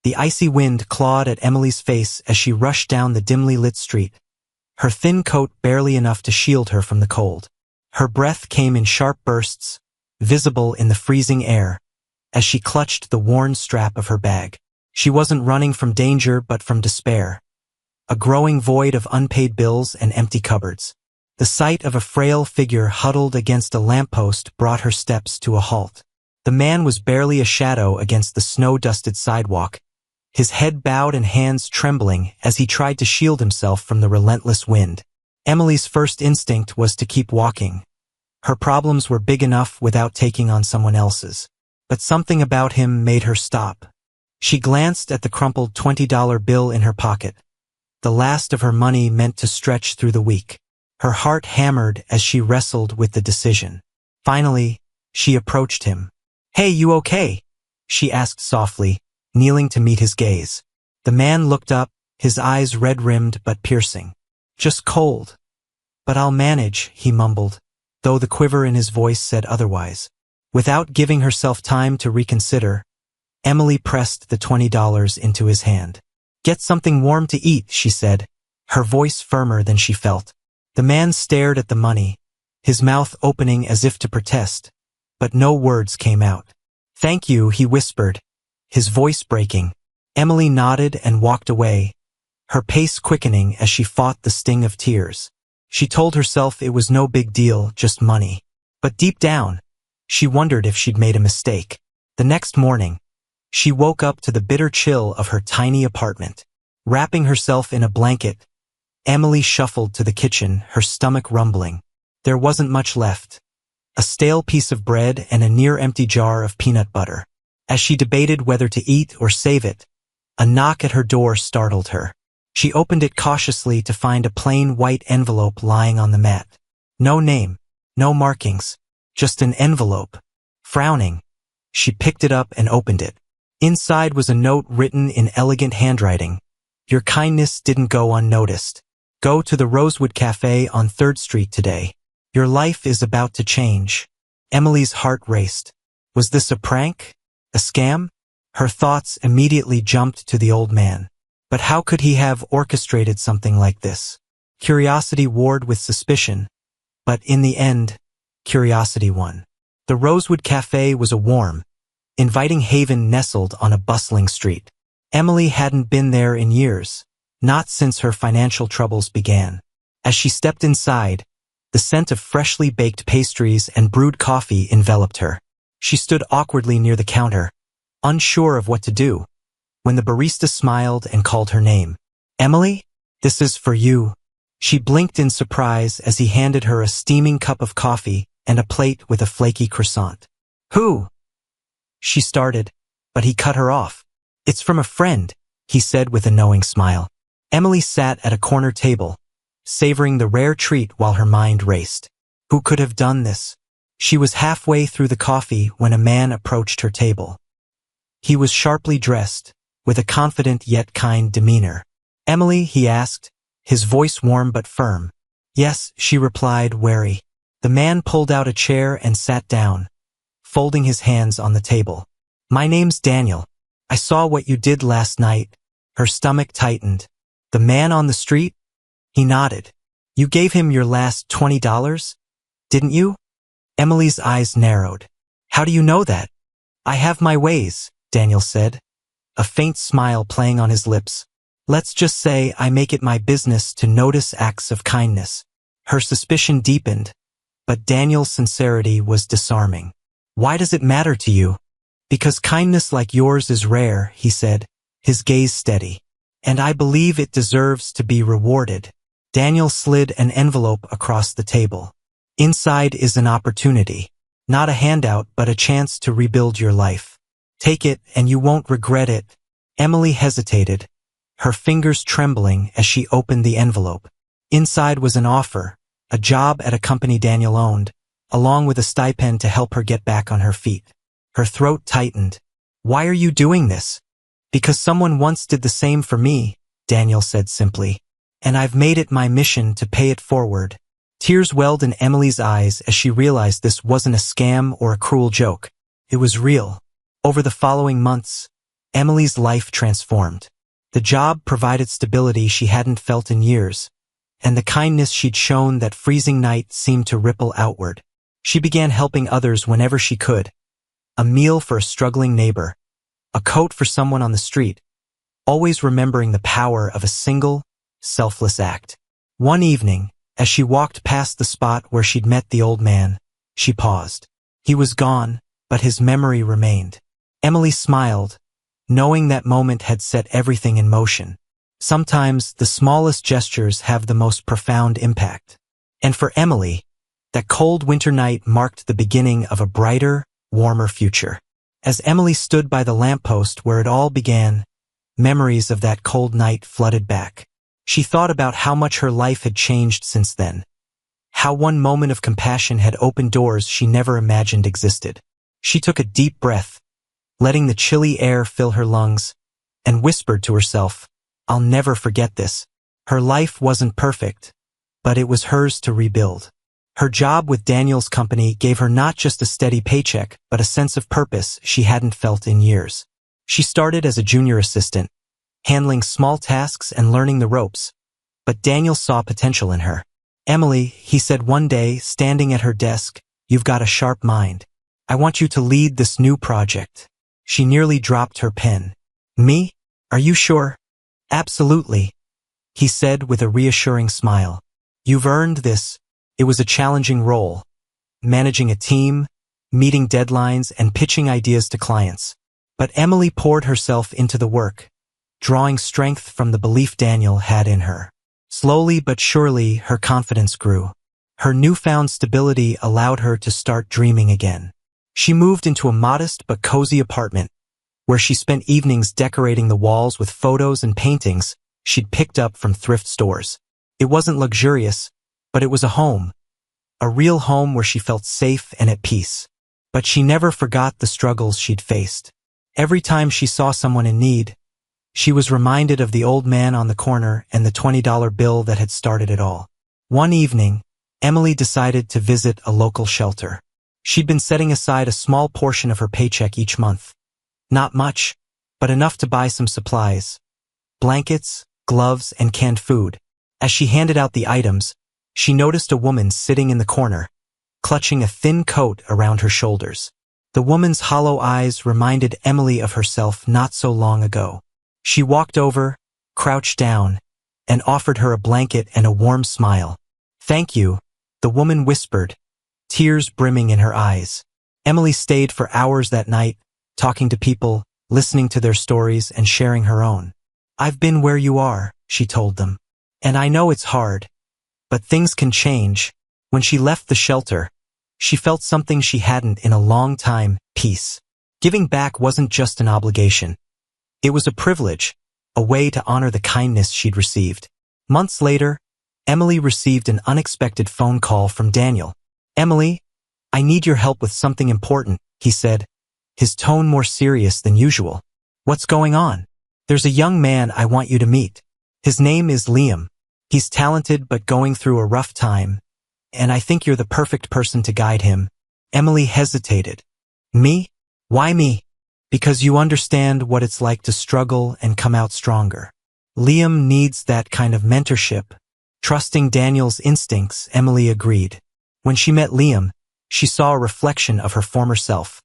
The icy wind clawed at Emily's face as she rushed down the dimly lit street, her thin coat barely enough to shield her from the cold. Her breath came in sharp bursts, visible in the freezing air, as she clutched the worn strap of her bag. She wasn't running from danger but from despair, a growing void of unpaid bills and empty cupboards. The sight of a frail figure huddled against a lamppost brought her steps to a halt. The man was barely a shadow against the snow-dusted sidewalk, his head bowed and hands trembling as he tried to shield himself from the relentless wind. Emily's first instinct was to keep walking. Her problems were big enough without taking on someone else's. But something about him made her stop. She glanced at the crumpled $20 bill in her pocket, the last of her money meant to stretch through the week. Her heart hammered as she wrestled with the decision. Finally, she approached him. "Hey, you okay?" she asked softly, kneeling to meet his gaze. The man looked up, his eyes red-rimmed but piercing. "Just cold. But I'll manage," he mumbled, though the quiver in his voice said otherwise. Without giving herself time to reconsider, Emily pressed the $20 into his hand. "Get something warm to eat," she said, her voice firmer than she felt. The man stared at the money, his mouth opening as if to protest, but no words came out. "Thank you," he whispered, his voice breaking. Emily nodded and walked away, her pace quickening as she fought the sting of tears. She told herself it was no big deal, just money. But deep down, she wondered if she'd made a mistake. The next morning, she woke up to the bitter chill of her tiny apartment. Wrapping herself in a blanket, Emily shuffled to the kitchen, her stomach rumbling. There wasn't much left. A stale piece of bread and a near-empty jar of peanut butter. As she debated whether to eat or save it, a knock at her door startled her. She opened it cautiously to find a plain white envelope lying on the mat. No name, no markings, just an envelope. Frowning, she picked it up and opened it. Inside was a note written in elegant handwriting. "Your kindness didn't go unnoticed. Go to the Rosewood Cafe on 3rd Street today. Your life is about to change." Emily's heart raced. Was this a prank? A scam? Her thoughts immediately jumped to the old man. But how could he have orchestrated something like this? Curiosity warred with suspicion, but in the end, curiosity won. The Rosewood Cafe was a warm, inviting haven nestled on a bustling street. Emily hadn't been there in years, not since her financial troubles began. As she stepped inside, the scent of freshly baked pastries and brewed coffee enveloped her. She stood awkwardly near the counter, unsure of what to do, when the barista smiled and called her name. "Emily, this is for you." She blinked in surprise as he handed her a steaming cup of coffee and a plate with a flaky croissant. "Who?" she started, but he cut her off. "It's from a friend," he said with a knowing smile. Emily sat at a corner table, savoring the rare treat while her mind raced. Who could have done this? She was halfway through the coffee when a man approached her table. He was sharply dressed, with a confident yet kind demeanor. "Emily?" he asked, his voice warm but firm. "Yes," she replied, wary. The man pulled out a chair and sat down, folding his hands on the table. "My name's Daniel. I saw what you did last night." Her stomach tightened. "The man on the street?" He nodded. "You gave him your last $20, didn't you?" Emily's eyes narrowed. "How do you know that?" "I have my ways," Daniel said, a faint smile playing on his lips. "Let's just say I make it my business to notice acts of kindness." Her suspicion deepened, but Daniel's sincerity was disarming. "Why does it matter to you?" "Because kindness like yours is rare," he said, his gaze steady. "And I believe it deserves to be rewarded." Daniel slid an envelope across the table. "Inside is an opportunity. Not a handout, but a chance to rebuild your life. Take it and you won't regret it." Emily hesitated, her fingers trembling as she opened the envelope. Inside was an offer, a job at a company Daniel owned, along with a stipend to help her get back on her feet. Her throat tightened. "Why are you doing this?" "Because someone once did the same for me," Daniel said simply. "And I've made it my mission to pay it forward." Tears welled in Emily's eyes as she realized this wasn't a scam or a cruel joke. It was real. Over the following months, Emily's life transformed. The job provided stability she hadn't felt in years, and the kindness she'd shown that freezing night seemed to ripple outward. She began helping others whenever she could. A meal for a struggling neighbor, a coat for someone on the street, always remembering the power of a single, selfless act. One evening, as she walked past the spot where she'd met the old man, she paused. He was gone, but his memory remained. Emily smiled, knowing that moment had set everything in motion. Sometimes the smallest gestures have the most profound impact. And for Emily, that cold winter night marked the beginning of a brighter, warmer future. As Emily stood by the lamppost where it all began, memories of that cold night flooded back. She thought about how much her life had changed since then, how one moment of compassion had opened doors she never imagined existed. She took a deep breath, letting the chilly air fill her lungs, and whispered to herself, "I'll never forget this." Her life wasn't perfect, but it was hers to rebuild. Her job with Daniel's company gave her not just a steady paycheck, but a sense of purpose she hadn't felt in years. She started as a junior assistant, handling small tasks and learning the ropes, but Daniel saw potential in her. "Emily," he said one day, standing at her desk, "you've got a sharp mind. I want you to lead this new project." She nearly dropped her pen. "Me? Are you sure?" "Absolutely," he said with a reassuring smile. "You've earned this." It was a challenging role, managing a team, meeting deadlines, and pitching ideas to clients. But Emily poured herself into the work, drawing strength from the belief Daniel had in her. Slowly but surely, her confidence grew. Her newfound stability allowed her to start dreaming again. She moved into a modest but cozy apartment, where she spent evenings decorating the walls with photos and paintings she'd picked up from thrift stores. It wasn't luxurious, but it was a home, a real home where she felt safe and at peace. But she never forgot the struggles she'd faced. Every time she saw someone in need, she was reminded of the old man on the corner and the $20 bill that had started it all. One evening, Emily decided to visit a local shelter. She'd been setting aside a small portion of her paycheck each month. Not much, but enough to buy some supplies: blankets, gloves, and canned food. As she handed out the items, she noticed a woman sitting in the corner, clutching a thin coat around her shoulders. The woman's hollow eyes reminded Emily of herself not so long ago. She walked over, crouched down, and offered her a blanket and a warm smile. "Thank you," the woman whispered, tears brimming in her eyes. Emily stayed for hours that night, talking to people, listening to their stories, and sharing her own. "I've been where you are," she told them. "And I know it's hard, but things can change." When she left the shelter, she felt something she hadn't in a long time: peace. Giving back wasn't just an obligation. It was a privilege, a way to honor the kindness she'd received. Months later, Emily received an unexpected phone call from Daniel. "Emily, I need your help with something important," he said, his tone more serious than usual. "What's going on?" "There's a young man I want you to meet. His name is Liam. He's talented but going through a rough time, and I think you're the perfect person to guide him." Emily hesitated. "Me? Why me?" "Because you understand what it's like to struggle and come out stronger. Liam needs that kind of mentorship." Trusting Daniel's instincts, Emily agreed. When she met Liam, she saw a reflection of her former self,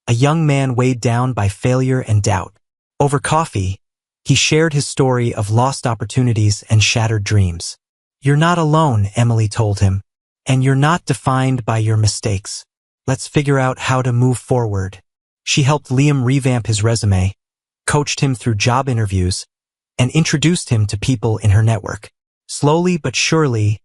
a young man weighed down by failure and doubt. Over coffee, he shared his story of lost opportunities and shattered dreams. "You're not alone," Emily told him, "and you're not defined by your mistakes. Let's figure out how to move forward." She helped Liam revamp his resume, coached him through job interviews, and introduced him to people in her network. Slowly but surely,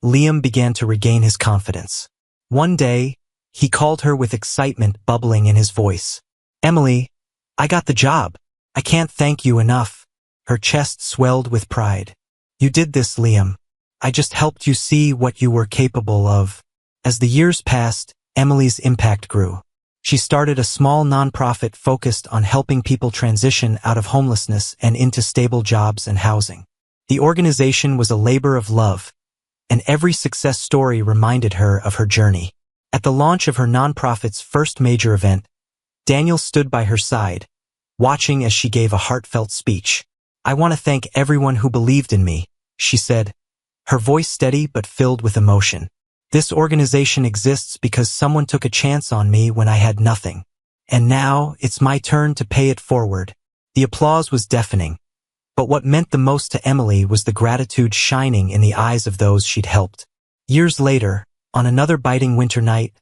Liam began to regain his confidence. One day, he called her with excitement bubbling in his voice. "Emily, I got the job. I can't thank you enough." Her chest swelled with pride. "You did this, Liam. I just helped you see what you were capable of." As the years passed, Emily's impact grew. She started a small nonprofit focused on helping people transition out of homelessness and into stable jobs and housing. The organization was a labor of love, and every success story reminded her of her journey. At the launch of her nonprofit's first major event, Daniel stood by her side, watching as she gave a heartfelt speech. "I want to thank everyone who believed in me," she said, her voice steady but filled with emotion. "This organization exists because someone took a chance on me when I had nothing. And now, it's my turn to pay it forward." The applause was deafening. But what meant the most to Emily was the gratitude shining in the eyes of those she'd helped. Years later, on another biting winter night,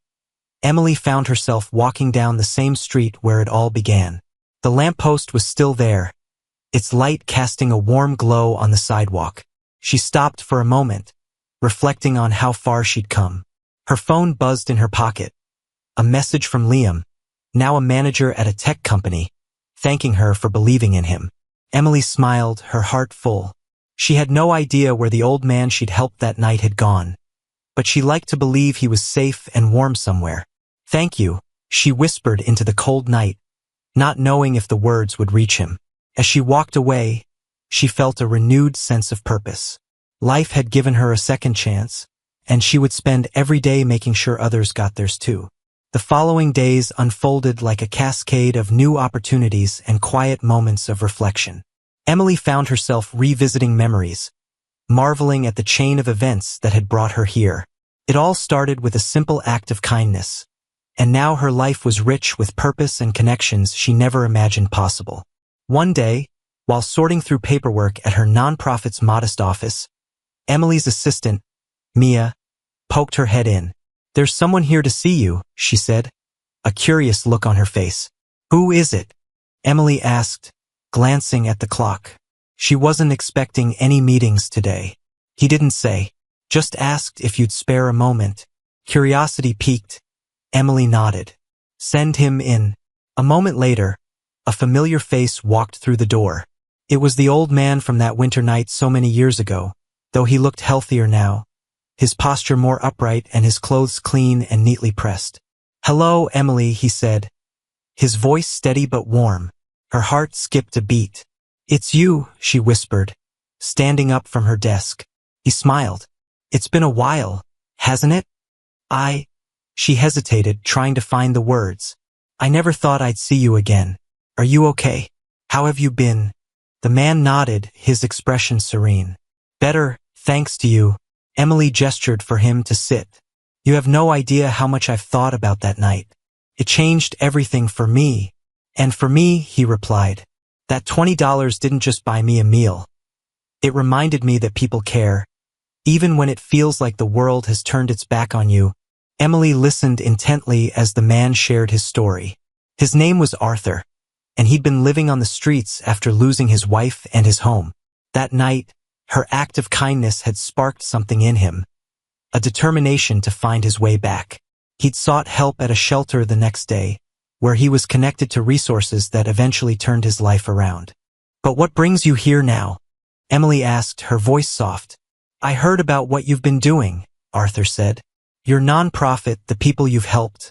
Emily found herself walking down the same street where it all began. The lamppost was still there, its light casting a warm glow on the sidewalk. She stopped for a moment, reflecting on how far she'd come. Her phone buzzed in her pocket. A message from Liam, now a manager at a tech company, thanking her for believing in him. Emily smiled, her heart full. She had no idea where the old man she'd helped that night had gone, but she liked to believe he was safe and warm somewhere. "Thank you," she whispered into the cold night, not knowing if the words would reach him. As she walked away, she felt a renewed sense of purpose. Life had given her a second chance, and she would spend every day making sure others got theirs too. The following days unfolded like a cascade of new opportunities and quiet moments of reflection. Emily found herself revisiting memories, marveling at the chain of events that had brought her here. It all started with a simple act of kindness, and now her life was rich with purpose and connections she never imagined possible. One day, while sorting through paperwork at her nonprofit's modest office, Emily's assistant, Mia, poked her head in. "There's someone here to see you," she said, a curious look on her face. "Who is it?" Emily asked, glancing at the clock. She wasn't expecting any meetings today. He didn't say, just asked if you'd spare a moment. Curiosity piqued. Emily nodded. "Send him in." A moment later, a familiar face walked through the door. It was the old man from that winter night so many years ago, though he looked healthier now, his posture more upright and his clothes clean and neatly pressed. "Hello, Emily," he said, his voice steady but warm. Her heart skipped a beat. "It's you," she whispered, standing up from her desk. He smiled. "It's been a while, hasn't it?" She hesitated, trying to find the words. "I never thought I'd see you again. Are you okay? How have you been?" The man nodded, his expression serene. "Better, thanks to you." Emily gestured for him to sit. "You have no idea how much I've thought about that night. It changed everything for me." "And for me," he replied. "That $20 didn't just buy me a meal. It reminded me that people care, even when it feels like the world has turned its back on you." Emily listened intently as the man shared his story. His name was Arthur, and he'd been living on the streets after losing his wife and his home. That night, her act of kindness had sparked something in him, a determination to find his way back. He'd sought help at a shelter the next day, where he was connected to resources that eventually turned his life around. "But what brings you here now?" Emily asked, her voice soft. "I heard about what you've been doing," Arthur said. "Your nonprofit, the people you've helped.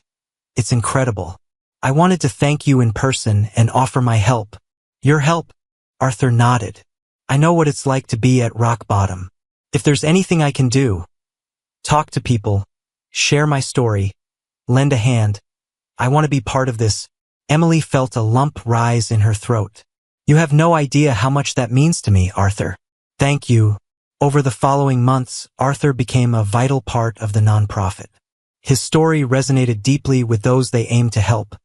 It's incredible. I wanted to thank you in person and offer my help." "Your help?" Arthur nodded. "I know what it's like to be at rock bottom. If there's anything I can do, talk to people, share my story, lend a hand, I want to be part of this." Emily felt a lump rise in her throat. "You have no idea how much that means to me, Arthur." "Thank you." Over the following months, Arthur became a vital part of the nonprofit. His story resonated deeply with those they aimed to help,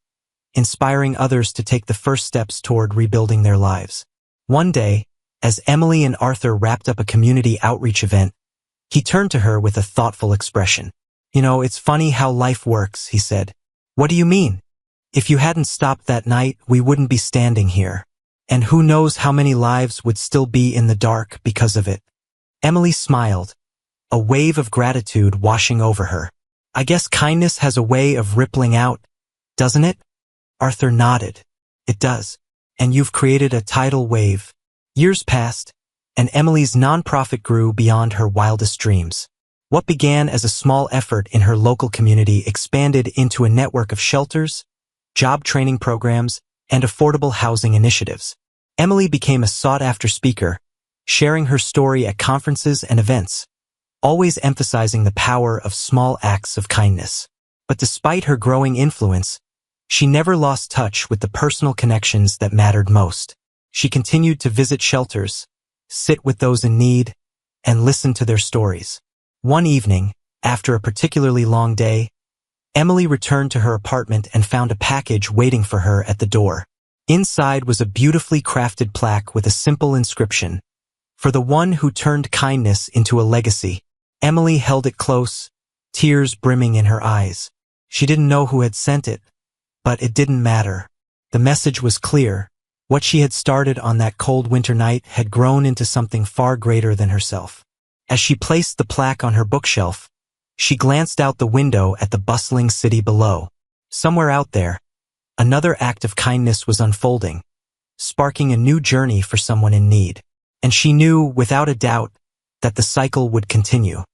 inspiring others to take the first steps toward rebuilding their lives. One day, as Emily and Arthur wrapped up a community outreach event, he turned to her with a thoughtful expression. "You know, it's funny how life works," he said. "What do you mean?" "If you hadn't stopped that night, we wouldn't be standing here. And who knows how many lives would still be in the dark because of it." Emily smiled, a wave of gratitude washing over her. "I guess kindness has a way of rippling out, doesn't it?" Arthur nodded. "It does. And you've created a tidal wave." Years passed, and Emily's nonprofit grew beyond her wildest dreams. What began as a small effort in her local community expanded into a network of shelters, job training programs, and affordable housing initiatives. Emily became a sought-after speaker, sharing her story at conferences and events, always emphasizing the power of small acts of kindness. But despite her growing influence, She never lost touch with the personal connections that mattered most. She continued to visit shelters, sit with those in need, and listen to their stories. One evening, after a particularly long day, Emily returned to her apartment and found a package waiting for her at the door. Inside was a beautifully crafted plaque with a simple inscription, "For the one who turned kindness into a legacy." Emily held it close, tears brimming in her eyes. She didn't know who had sent it, but it didn't matter. The message was clear. What she had started on that cold winter night had grown into something far greater than herself. As she placed the plaque on her bookshelf, she glanced out the window at the bustling city below. Somewhere out there, another act of kindness was unfolding, sparking a new journey for someone in need. And she knew, without a doubt, that the cycle would continue.